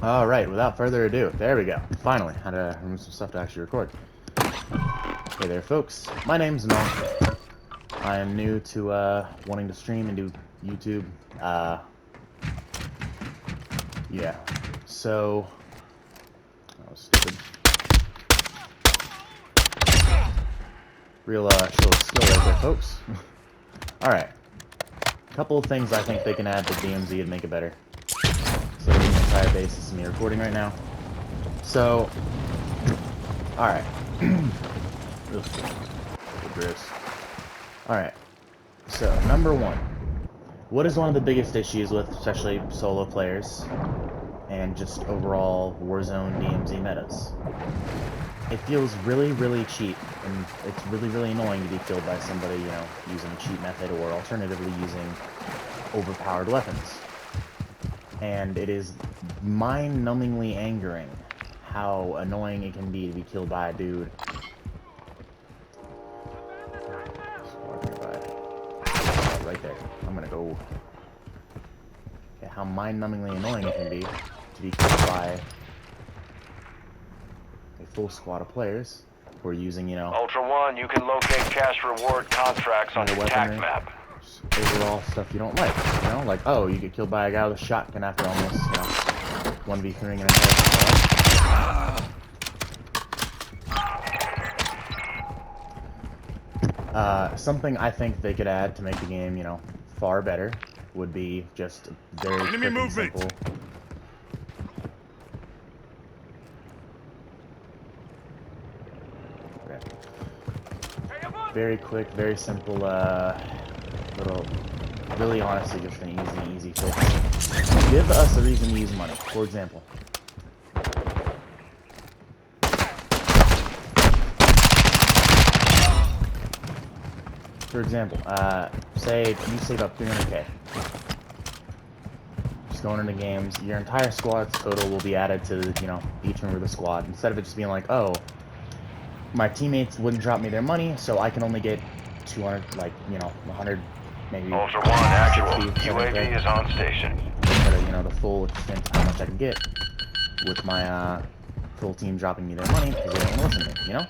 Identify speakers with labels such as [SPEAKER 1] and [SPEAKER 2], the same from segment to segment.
[SPEAKER 1] Alright, without further ado, there we go. Finally, had to remove some stuff to actually record. Hey there, folks. My name's Mel. I am new to wanting to stream and do YouTube. Yeah. So, that was stupid. Real show of skill right there, folks. Alright. Couple of things I think they can add to DMZ and make it better. So the entire basis of me recording right now. So, alright. Alright. So, number one. What is one of the biggest issues with especially solo players and just overall Warzone DMZ metas? It feels really, really cheap, and it's really, really annoying to be killed by somebody, you know, using a cheat method or alternatively using overpowered weapons. And it is mind-numbingly angering how annoying it can be to be killed by a dude. Right there. I'm gonna go. Okay, how mind-numbingly annoying it can be to be killed by a full squad of players who are using, you know,
[SPEAKER 2] Ultra One, you can locate cash reward contracts on the attack map.
[SPEAKER 1] Overall stuff you don't like, you know, like, oh, you get killed by a guy with a shotgun after almost, you know, 1v3ing an entire squad. Something I think they could add to make the game, you know, far better would be just very quick and simple. Okay. Very quick, very simple, little, really honestly just an easy fix. Give us a reason to use money, for example. For example, say you save up 300k. Just going into games, your entire squad's total will be added to, you know, each member of the squad. Instead of it just being like, oh, my teammates wouldn't drop me their money, so I can only get 200, like, you know, 100, maybe.
[SPEAKER 2] Ultra One, actual. UAV is on station.
[SPEAKER 1] Instead of, you know, the full extent of how much I can get with my full team dropping me their money because they don't want to listen to me, you know?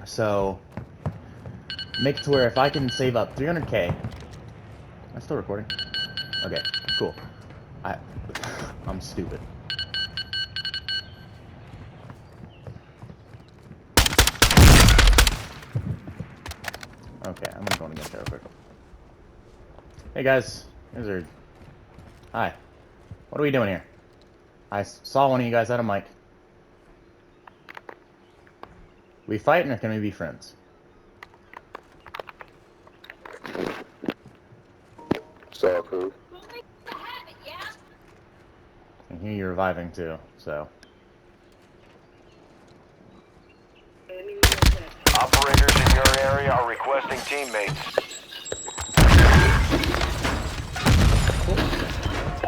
[SPEAKER 1] So, make it to where if I can save up 300k, am I still recording? Okay, cool. I'm stupid. Okay, I'm gonna go in against that real quick. Hey guys, Wizard. Hi. What are we doing here? I saw one of you guys had a mic. We fighting or can we be friends?
[SPEAKER 3] It's all cool.
[SPEAKER 1] I hear you're reviving too, so.
[SPEAKER 2] Operators in your area are requesting teammates.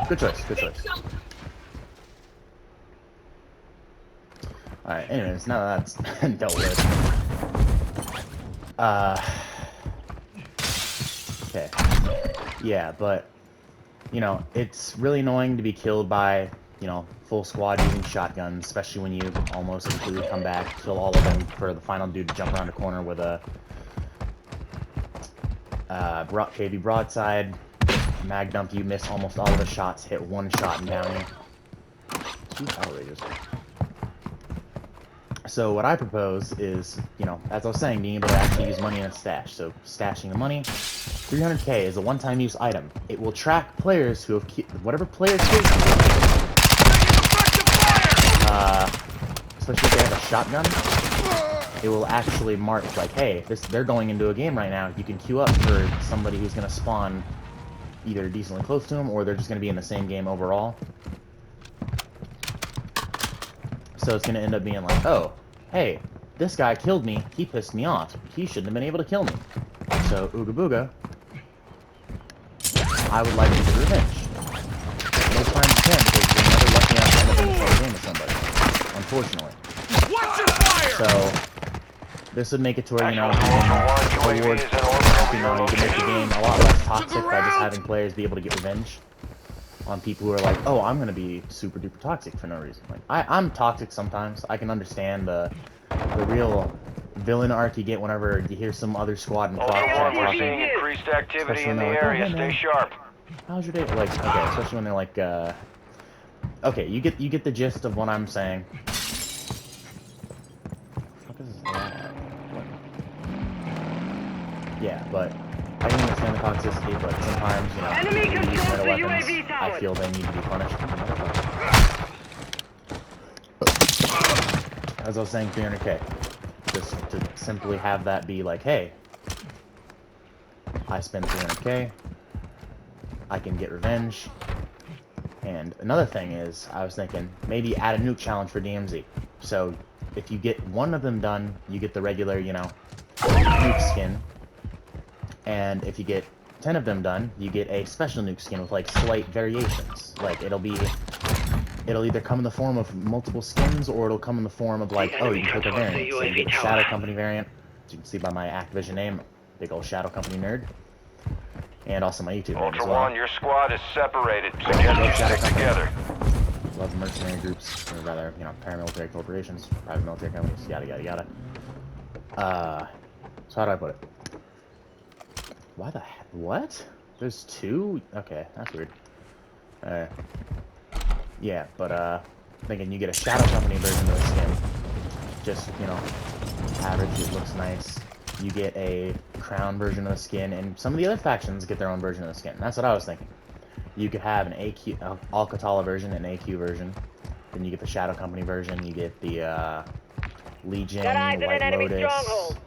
[SPEAKER 1] Good choice, good choice. Alright, anyways, now that that's dealt with. Okay. Yeah, but, you know, it's really annoying to be killed by, you know, full squad using shotguns, especially when you almost completely come back, kill all of them for the final dude to jump around a corner with a KV broadside, mag dump you, miss almost all of the shots, hit one shot and down you. Too outrageous. So what I propose is, you know, as I was saying, being able to actually use money in a stash. So stashing the money, 300k is a one-time use item. It will track players who have whatever player kills you. Especially if they have a shotgun, it will actually mark like, hey, they're going into a game right now. You can queue up for somebody who's going to spawn either decently close to them or they're just going to be in the same game overall. So it's going to end up being like, oh, hey, this guy killed me. He pissed me off. He shouldn't have been able to kill me. So, ooga booga, I would like to get revenge. Most times you can because you'll never let me out to end up in a game with somebody. Unfortunately. So, this would make it to where, you know, you can make the game a lot less toxic by just having players be able to get revenge on on people who are like, oh, I'm gonna be super duper toxic for no reason. Like, I'm toxic sometimes. I can understand the real villain arc you get whenever you hear some other squad and
[SPEAKER 2] Ultra One, we're
[SPEAKER 1] talking.
[SPEAKER 2] seeing increased activity
[SPEAKER 1] Especially
[SPEAKER 2] in the
[SPEAKER 1] when they're like, oh,
[SPEAKER 2] area.
[SPEAKER 1] hey, man.
[SPEAKER 2] Stay sharp.
[SPEAKER 1] How's your day? Like, okay, especially when they're like, okay, you get the gist of what I'm saying. What is that? What? Yeah, but I can understand the toxicity, but sometimes, you know, people use meta weapons. I feel they need to be punished. As I was saying, 300k. Just to simply have that be like, hey, I spent 300k, I can get revenge. And another thing is, I was thinking, maybe add a nuke challenge for DMZ. So, if you get one of them done, you get the regular, you know, nuke skin. And if you get 10 of them done, you get a special nuke skin with, like, slight variations. Like, it'll either come in the form of multiple skins, or it'll come in the form of, like, oh, you can click a variant. So you get the Shadow Company variant, as you can see by my Activision name, big old Shadow Company nerd. And also my YouTube name as
[SPEAKER 2] Ultra
[SPEAKER 1] well.
[SPEAKER 2] One, your squad is separated. Suggest you stick together.
[SPEAKER 1] Love mercenary groups, or rather, you know, paramilitary corporations, private military companies, yada yada yada. So how do I put it? Why the heck? What? There's two? Okay, that's weird. Yeah, but thinking you get a Shadow Company version of the skin. Just, you know, average, it looks nice. You get a Crown version of the skin, and some of the other factions get their own version of the skin. That's what I was thinking. You could have an AQ, Al-Qatala version, and an AQ version. Then you get the Shadow Company version. You get the Legion, White Lotus.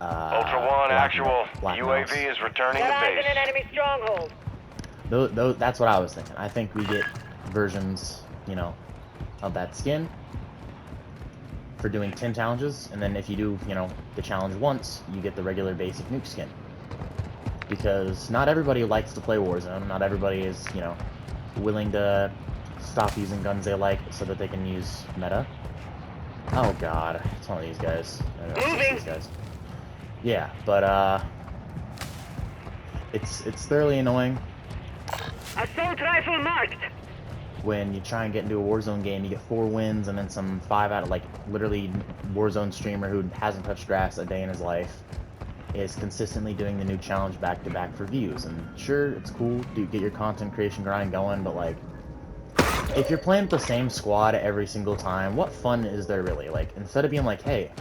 [SPEAKER 2] Ultra One, actual. UAV is returning to base.
[SPEAKER 4] an enemy stronghold.
[SPEAKER 1] That's what I was thinking. I think we get versions, you know, of that skin for doing 10 challenges, and then if you do, you know, the challenge once, you get the regular basic nuke skin. Because not everybody likes to play Warzone. Not everybody is, you know, willing to stop using guns they like so that they can use meta. Oh god, it's one of these guys. These guys. Yeah, but it's thoroughly annoying.
[SPEAKER 4] Assault rifle marked.
[SPEAKER 1] When you try and get into a Warzone game, you get 4 wins, and then some 5 out of, like, literally Warzone streamer who hasn't touched grass a day in his life is consistently doing the new challenge back-to-back for views. And sure, it's cool to get your content creation grind going, but, like, if you're playing with the same squad every single time, what fun is there really? Like, instead of being like, hey,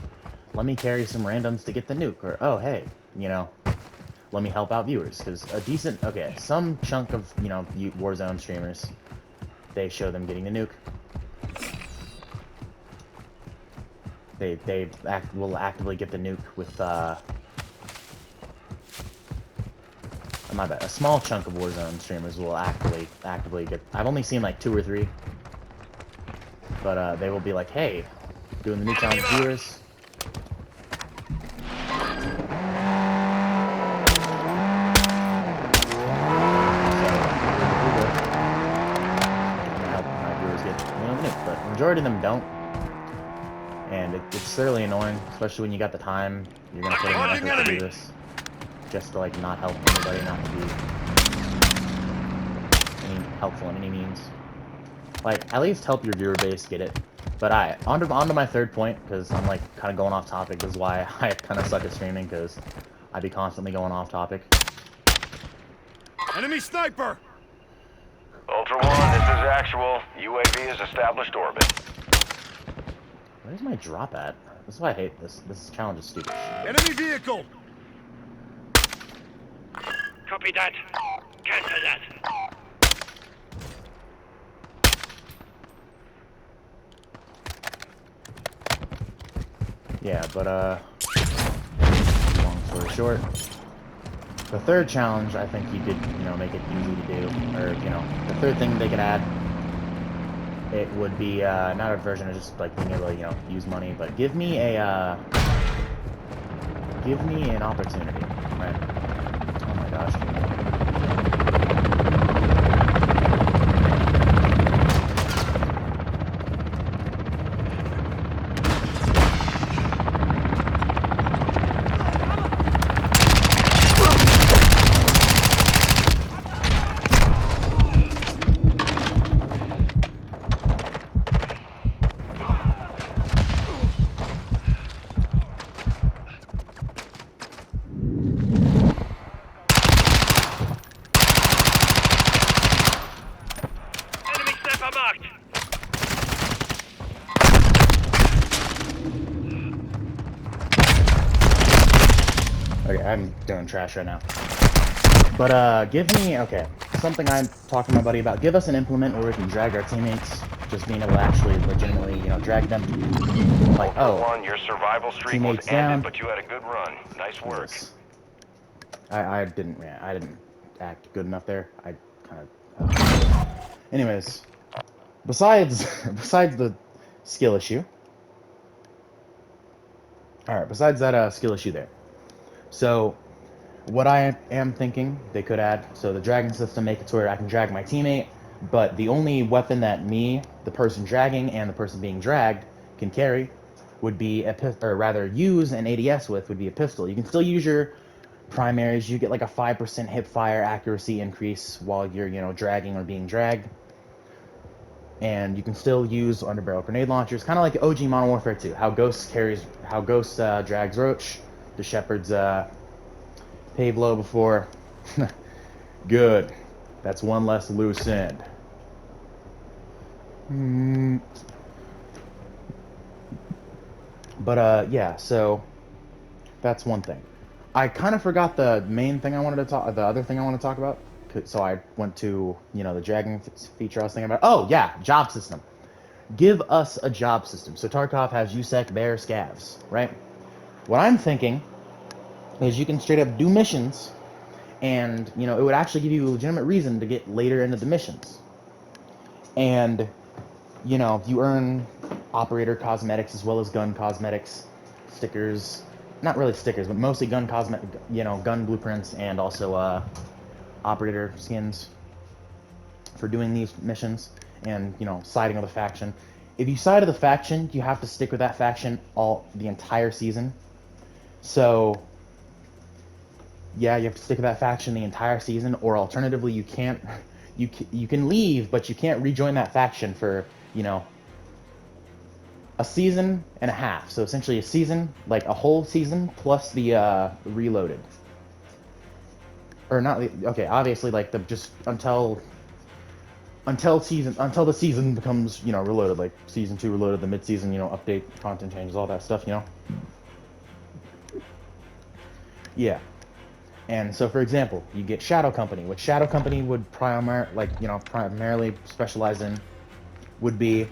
[SPEAKER 1] let me carry some randoms to get the nuke, or, oh, hey, you know, let me help out viewers. Because a decent, okay, some chunk of, you know, Warzone streamers, they show them getting the nuke. They will actively get the nuke with, my bad. A small chunk of Warzone streamers will actively get. I've only seen like 2 or 3, but they will be like, "Hey, doing the new challenge viewers." Help my viewers get the nuke, but the majority of them don't, and it's thoroughly annoying, especially when you got the time. You're gonna put in the effort to do this. Just to, like, not help anybody, not to be helpful in any means. Like, at least help your viewer base get it. But onto my third point, because I'm, like, kind of going off topic. This is why I kind of suck at streaming, because I be constantly going off topic.
[SPEAKER 5] Enemy sniper!
[SPEAKER 2] Ultra One, this is actual. UAV is established orbit.
[SPEAKER 1] Where's my drop at? This is why I hate this. This challenge is stupid.
[SPEAKER 5] Enemy vehicle!
[SPEAKER 4] Copy that. Cancel that.
[SPEAKER 1] Yeah, but, long story short, the third challenge, I think you could, you know, make it easy to do, or, you know, the third thing they could add, it would be, not a version of just, like, being able to, you know, use money, but give me an opportunity, right? Oh my gosh.
[SPEAKER 4] marked.
[SPEAKER 1] Okay, I'm doing trash right now. But, give me, okay, something I'm talking to my buddy about. Give us an implement where we can drag our teammates, just being able to actually legitimately, you know, drag them. Like,
[SPEAKER 2] Ultra
[SPEAKER 1] oh,
[SPEAKER 2] One, your survival streak was
[SPEAKER 1] teammates
[SPEAKER 2] ended,
[SPEAKER 1] down.
[SPEAKER 2] but you had a good run. Nice work.
[SPEAKER 1] Jesus. I didn't act good enough there. I kind of... Anyways, besides the skill issue. Alright, besides that skill issue there. So, what I am thinking they could add, so the dragging system, make it to where I can drag my teammate, but the only weapon that me, the person dragging, and the person being dragged can carry would be or rather use an ADS with would be a pistol. You can still use your primaries. You get like a 5% hip fire accuracy increase while you're, you know, dragging or being dragged. And you can still use underbarrel grenade launchers, kind of like OG Modern Warfare 2. How Ghost drags Roach, the Shepard's pave low before. Good. That's one less loose end. But yeah, so that's one thing. I kind of forgot the main thing I wanted to talk. The other thing I want to talk about. So I went to, you know, the dragging feature I was thinking about. Oh yeah, job system. Give us a job system. So Tarkov has USEC, Bear, Scavs, right? What I'm thinking is you can straight up do missions, and you know it would actually give you a legitimate reason to get later into the missions. And you know you earn operator cosmetics as well as gun cosmetics, stickers. Not really stickers, but mostly gun cosmetic, you know, gun blueprints, and also operator skins for doing these missions, and you know, siding with a faction. If you side with a faction, you have to stick with that faction the entire season. So yeah, you have to stick with that faction the entire season, or alternatively, you can't. You can leave, but you can't rejoin that faction for, you know, a season and a half. So essentially a season, like a whole season plus the reloaded. Or not, okay, obviously like the just until the season becomes, you know, reloaded, like season 2 reloaded, the mid-season, you know, update, content changes, all that stuff, you know. Yeah. And so for example, you get Shadow Company, which Shadow Company would primarily specialize in would be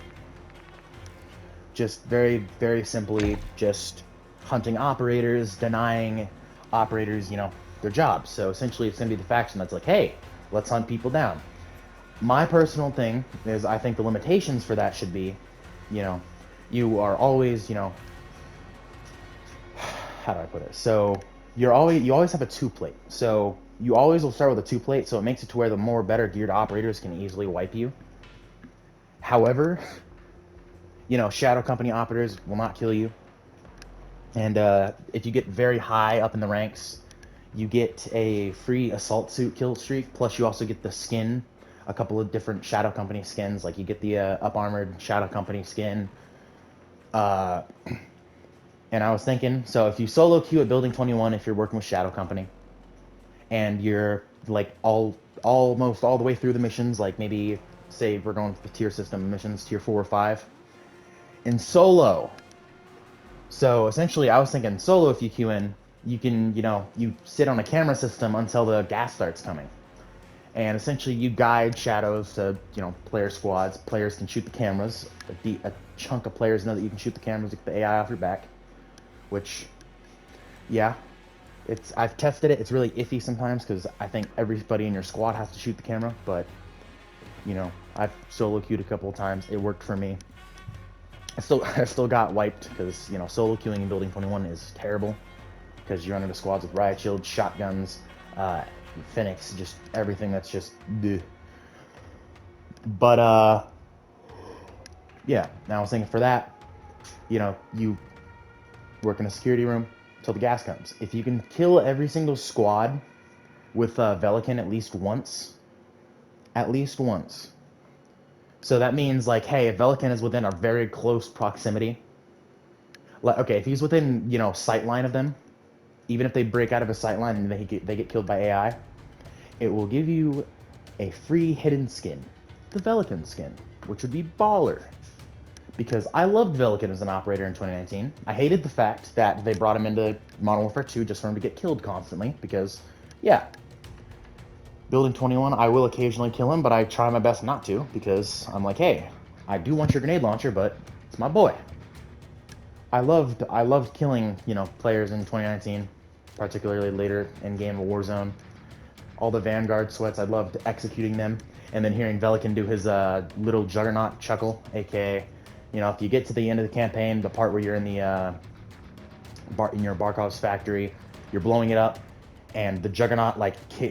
[SPEAKER 1] just very, very simply just hunting operators, denying operators, you know, their jobs. So essentially it's going to be the faction that's like, hey, let's hunt people down. My personal thing is I think the limitations for that should be, you know, you are always, you know, how do I put it? So you always have a 2-plate. So you always will start with a 2-plate, so it makes it to where the more better geared operators can easily wipe you. However, you know, Shadow Company operators will not kill you. And if you get very high up in the ranks, you get a free assault suit kill streak, plus you also get the skin, a couple of different Shadow Company skins, like you get the up armored Shadow Company skin. And I was thinking, so if you solo queue at Building 21, if you're working with Shadow Company, and you're like almost all the way through the missions, like maybe say we're going with the tier system missions, tier 4 or 5, in solo. So essentially, I was thinking solo. If you queue in, you can, you know, you sit on a camera system until the gas starts coming, and essentially you guide shadows to, you know, player squads. Players can shoot the cameras. A chunk of players know that you can shoot the cameras to get the AI off your back. Which, yeah, I've tested it. It's really iffy sometimes because I think everybody in your squad has to shoot the camera. But you know, I've solo queued a couple of times. It worked for me. I still got wiped because, you know, solo queuing in Building 21 is terrible because you're under the squads with riot shields, shotguns, Phoenix, just everything that's just bleh. But yeah. Now I was thinking for that, you know, you work in a security room till the gas comes. If you can kill every single squad with Velikan at least once. So that means, like, hey, if Velikan is within a very close proximity, like, okay, if he's within, you know, sight line of them, even if they break out of a sight line and they get killed by AI, it will give you a free hidden skin. the Velikan skin, which would be baller. Because I loved Velikan as an operator in 2019. I hated the fact that they brought him into Modern Warfare 2 just for him to get killed constantly, because, yeah. Building 21, I will occasionally kill him, but I try my best not to, because I'm like, hey, I do want your grenade launcher, but it's my boy. I loved killing, players in 2019, particularly later in game of Warzone. All the Vanguard sweats, I loved executing them, and then hearing Velikan do his little Juggernaut chuckle, aka, if you get to the end of the campaign, the part where you're in the in your Barkov's factory, you're blowing it up, and the Juggernaut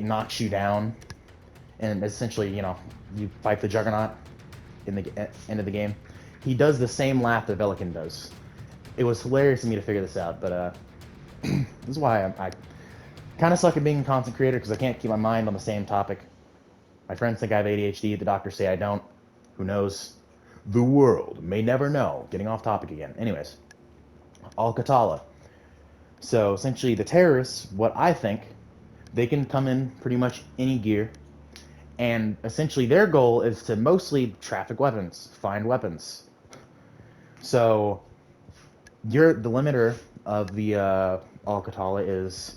[SPEAKER 1] knocks you down, and essentially, you fight the Juggernaut in the end of the game. He does the same laugh that Velikan does. It was hilarious to me to figure this out, but this is why I kind of suck at being a content creator, because I can't keep my mind on the same topic. My friends think I have ADHD. The doctors say I don't. Who knows? The world may never know. Getting off topic again. Anyways, Al-Qatala. So essentially, the terrorists, what I think, they can come in pretty much any gear, and essentially their goal is to mostly traffic weapons, find weapons. So the limiter of the Al-Qatala is,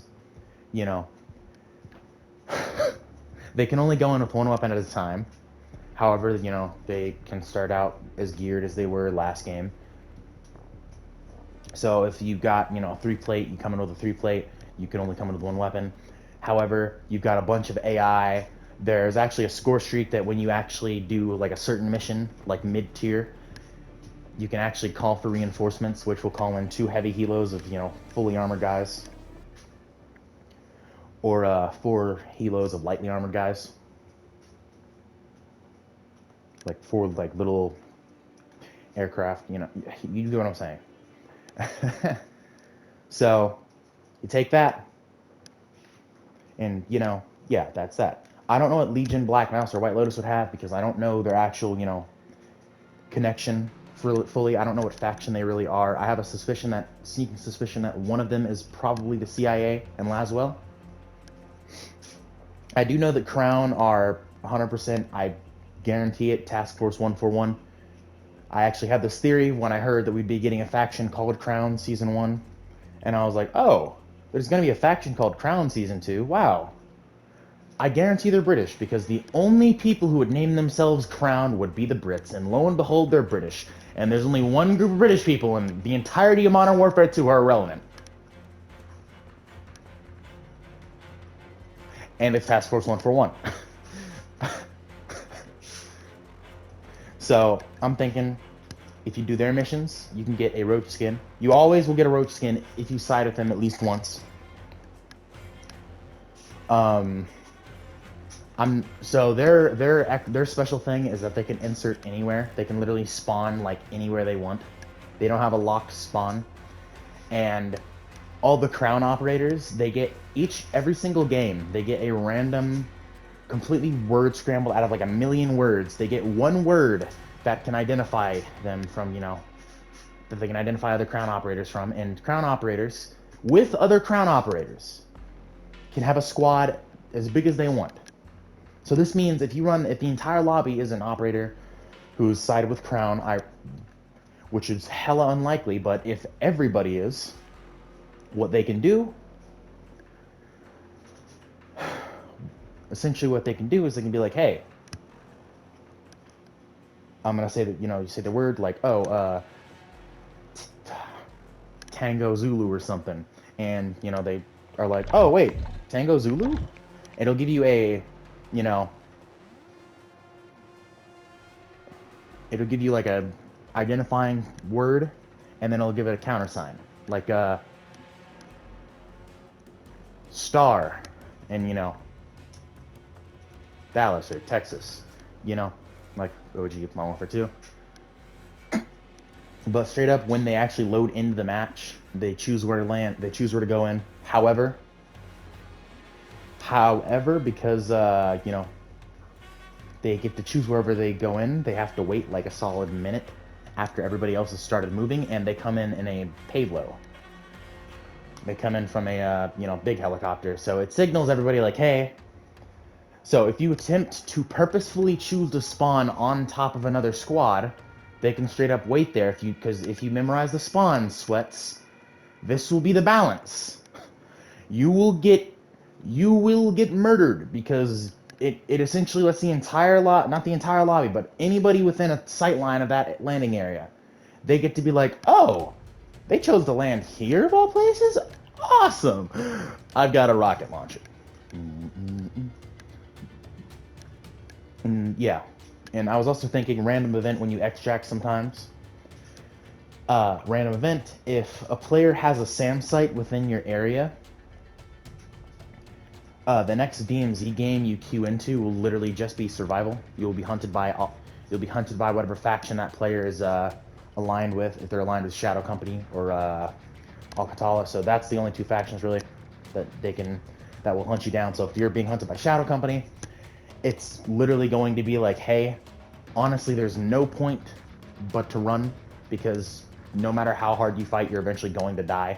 [SPEAKER 1] they can only go in with one weapon at a time. However, they can start out as geared as they were last game. So if you've got, a 3-plate, you come in with a 3-plate, you can only come in with one weapon. However, you've got a bunch of AI. There's actually a score streak that when you actually do like a certain mission, like mid-tier, you can actually call for reinforcements, which will call in 2 heavy helos of, fully armored guys. Or 4 helos of lightly armored guys. Like 4 little aircraft, you get what I'm saying. So you take that, and yeah, that's that. I don't know what Legion, Black Mouse, or White Lotus would have, because I don't know their actual connection fully. I don't know what faction they really are. I have a sneaking suspicion that one of them is probably the CIA and Laswell. I do know that Crown are 100%, I guarantee it, Task Force 141. I actually had this theory when I heard that we'd be getting a faction called Crown Season 1. And I was like, oh, there's going to be a faction called Crown Season 2. Wow. I guarantee they're British, because the only people who would name themselves Crown would be the Brits. And lo and behold, they're British. And there's only one group of British people, and the entirety of Modern Warfare 2 are irrelevant. And it's Task Force 141. So, I'm thinking, if you do their missions, you can get a roach skin. You always will get a roach skin if you side with them at least once. So their special thing is that they can insert anywhere. They can literally spawn anywhere they want. They don't have a locked spawn. And all the Crown operators, they get every single game, they get a random, completely word scrambled out of a million words. They get one word that can identify them from, that they can identify other Crown operators from. And Crown operators, with other Crown operators, can have a squad as big as they want. So this means if the entire lobby is an operator who's sided with Crown, which is hella unlikely, but if everybody is, what they can do, essentially what they can do is they can be like, hey, I'm going to say that, you say the word Tango Zulu or something. And, they are like, oh, wait, Tango Zulu? It'll give you it'll give you a identifying word, and then it'll give it a countersign. Star in, Dallas or Texas, like OG Modern Warfare 2. But straight up, when they actually load into the match, they choose where to land, they choose where to go in. However, because, they get to choose wherever they go in, they have to wait a solid minute after everybody else has started moving, and they come in a payload. They come in from a, big helicopter, so it signals everybody hey, So if you attempt to purposefully choose to spawn on top of another squad, they can straight up wait there. Because if you memorize the spawn, sweats, this will be the balance. You will get murdered because it essentially lets the entire not the entire lobby, but anybody within a sight line of that landing area, they get to be like, oh, they chose to land here of all places? Awesome! I've got a rocket launcher. Yeah. And I was also thinking random event when you extract sometimes. Random event, if a player has a SAM site within your area, the next DMZ game you queue into will literally just be survival. You'll be hunted by whatever faction that player is aligned with, if they're aligned with Shadow Company or Al-Qatala. So that's the only two factions really that will hunt you down. So if you're being hunted by Shadow Company, it's literally going to be like, hey, honestly, there's no point but to run, because no matter how hard you fight, you're eventually going to die,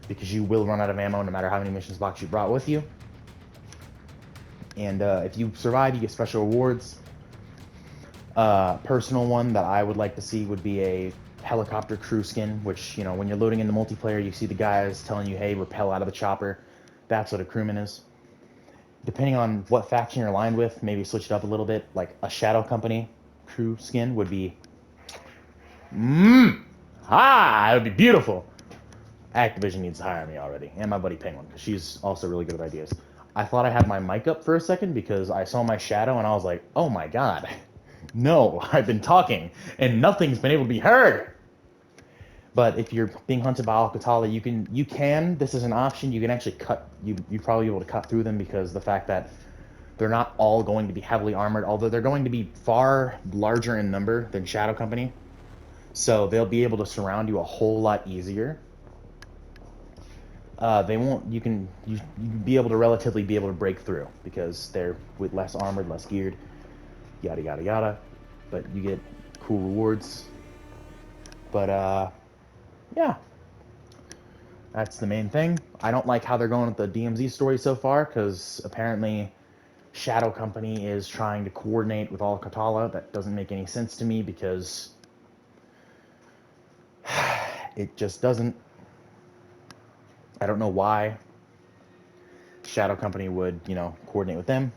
[SPEAKER 1] because you will run out of ammo no matter how many missions box you brought with you. And if you survive, you get special rewards. Personal one that I would like to see would be a helicopter crew skin, which, you know, when you're loading into multiplayer, you see the guys telling you, hey, rappel out of the chopper. That's what a crewman is. Depending on what faction you're aligned with, maybe switch it up a little bit. Like a Shadow Company crew skin would be... it would be beautiful. Activision needs to hire me already. And my buddy Penguin, because she's also really good with ideas. I thought I had my mic up for a second because I saw my shadow and I was like, oh my god. No, I've been talking and nothing's been able to be heard. But if you're being hunted by Al-Qatala, you can, this is an option, you can actually cut, you'd probably be able to cut through them, because the fact that they're not all going to be heavily armored, although they're going to be far larger in number than Shadow Company. So they'll be able to surround you a whole lot easier. They won't, you be able to relatively be able to break through, because they're with less armored, less geared, yada yada yada. But you get cool rewards. But yeah, that's the main thing. I don't like how they're going with the DMZ story so far, because apparently Shadow Company is trying to coordinate with Al-Qatala. That doesn't make any sense to me, because it just doesn't. I don't know why Shadow Company would, you know, coordinate with them.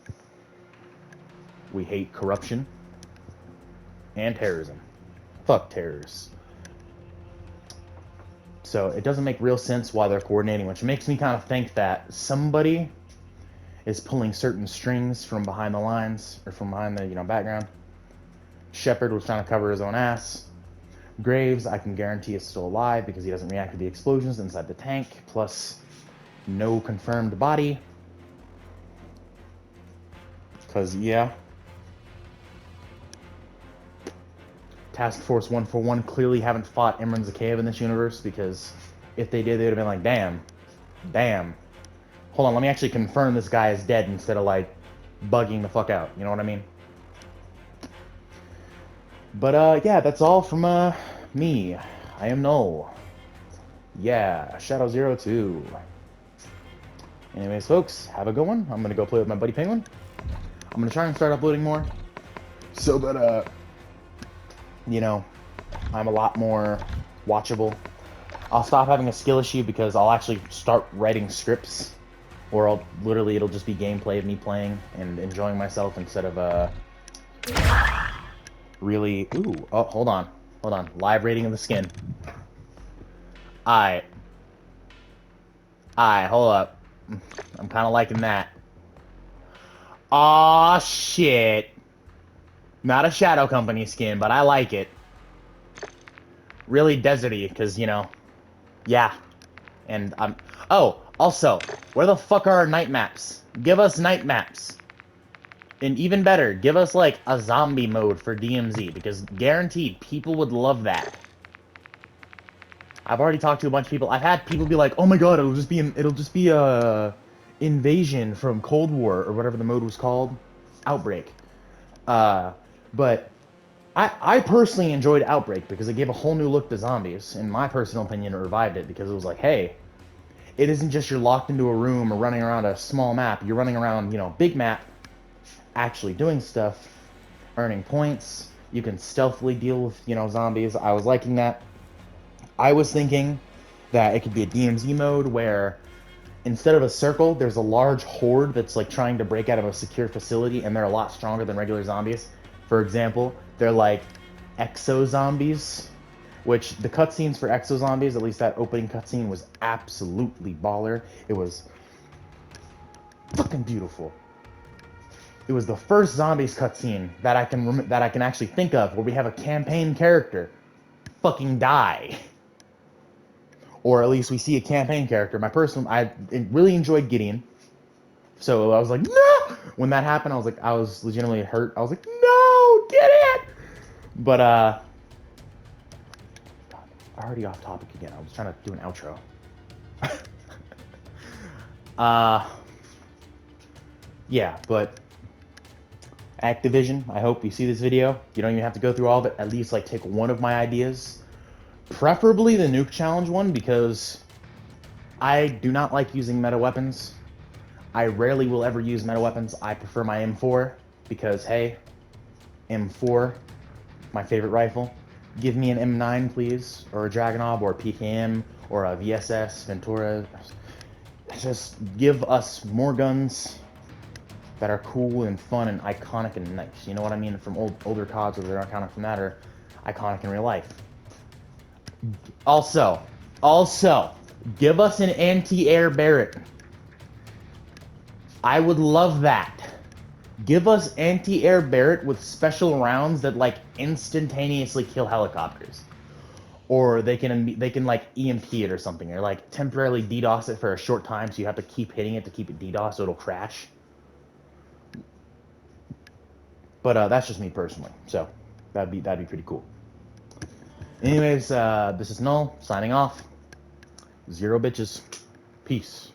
[SPEAKER 1] We hate corruption and terrorism. Fuck terrorists. So it doesn't make real sense why they're coordinating, which makes me kind of think that somebody is pulling certain strings from behind the lines, or from behind the, you know, background. Shepard was trying to cover his own ass. Graves, I can guarantee, is still alive because he doesn't react to the explosions inside the tank, plus no confirmed body. Because, yeah. Task Force 141 clearly haven't fought Imran Zakhaev in this universe, because if they did, they would have been like, damn. Hold on, let me actually confirm this guy is dead instead of, like, bugging the fuck out. You know what I mean? But, yeah, that's all from, me. I am Null. Yeah, Shadow02. Anyways, folks, have a good one. I'm gonna go play with my buddy Penguin. I'm gonna try and start uploading more, so that, you know, I'm a lot more watchable. I'll stop having a skill issue because I'll actually start writing scripts, or it'll just be gameplay of me playing and enjoying myself instead of, really... Ooh, oh, hold on. Live rating of the skin. Alright, hold up. I'm kind of liking that. Aw, shit. Not a Shadow Company skin, but I like it. Really deserty, because, you know, yeah. And oh, also, where the fuck are our night maps? Give us night maps. And even better, give us, like, a zombie mode for DMZ, because guaranteed, people would love that. I've already talked to a bunch of people. I've had people be like, oh my god, it'll just be a Invasion from Cold War, or whatever the mode was called. Outbreak. But I personally enjoyed Outbreak because it gave a whole new look to zombies. In my personal opinion, it revived it because it was like, hey, it isn't just you're locked into a room or running around a small map. You're running around, you know, big map, actually doing stuff, earning points. You can stealthily deal with, zombies. I was liking that. I was thinking that it could be a DMZ mode where instead of a circle, there's a large horde that's like trying to break out of a secure facility, and they're a lot stronger than regular zombies. For example, they're like exo zombies, which the cutscenes for exo zombies, at least that opening cutscene, was absolutely baller. It was fucking beautiful. It was the first zombies cutscene that I can actually think of where we have a campaign character fucking die. Or at least we see a campaign character. I really enjoyed Gideon. So I was like, no! When that happened, I was legitimately hurt. I was like, no, get it! But, God, already off topic again. I was trying to do an outro. Yeah, but Activision, I hope you see this video. You don't even have to go through all of it. At least, like, take one of my ideas. Preferably the nuke challenge one, because I do not like using meta weapons. I rarely will ever use meta weapons. I prefer my M4 because, hey, M4, my favorite rifle. Give me an M9, please, or a Dragunov, or a PKM, or a VSS, Ventura. Just give us more guns that are cool and fun and iconic and nice. You know what I mean? From older CODs, whether they're iconic from that or iconic in real life. Also, give us an anti-air Barrett. I would love that. Give us anti-air Barrett with special rounds that like instantaneously kill helicopters, or they can like EMP it or something, or like temporarily DDoS it for a short time, so you have to keep hitting it to keep it DDoS, so it'll crash. But that's just me personally, so that'd be pretty cool. Anyways, this is Null signing off. Zero bitches. Peace.